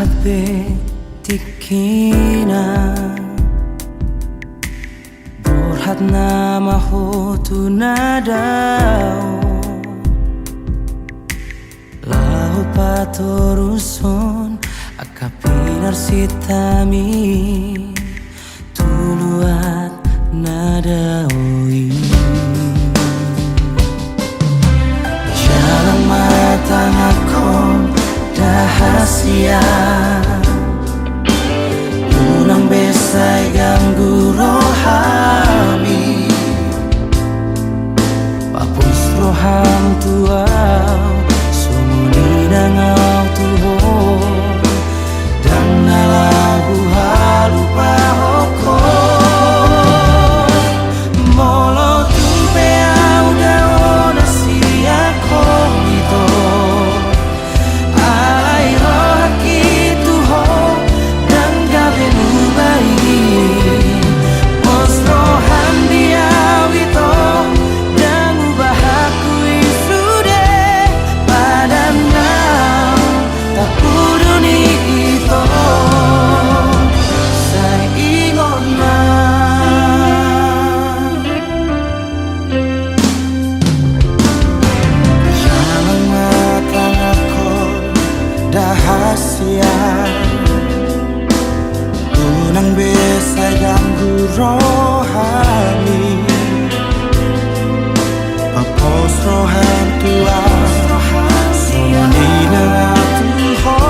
be tikina Borhat na mahotu na daw Lahu patoruson akapinar sitami Tuluat na dawi Jalan matang akong rahasia Unang besay ganggu rohami Papus roham tuaw Sumuni nangau tuhon Dan nalagu halupa hoko Molo tupe au daon asia komito rahasia Unang bisa ganggu rohani Papos rohan tua Sumuni na tuho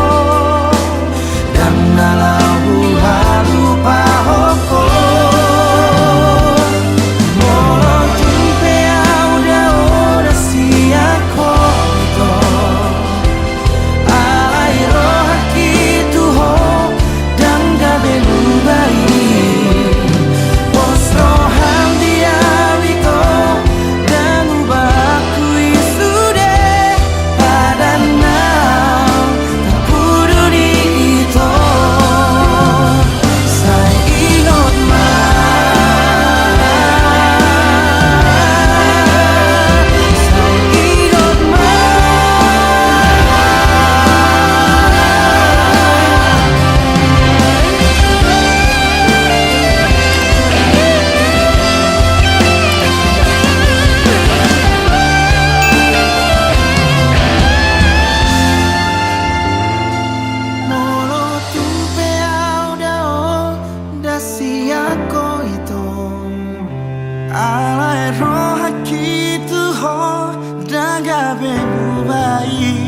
Dan nalahu halupa hoko Molo tumpe au daon asia komito Alai roh haki tu ho daga be mubai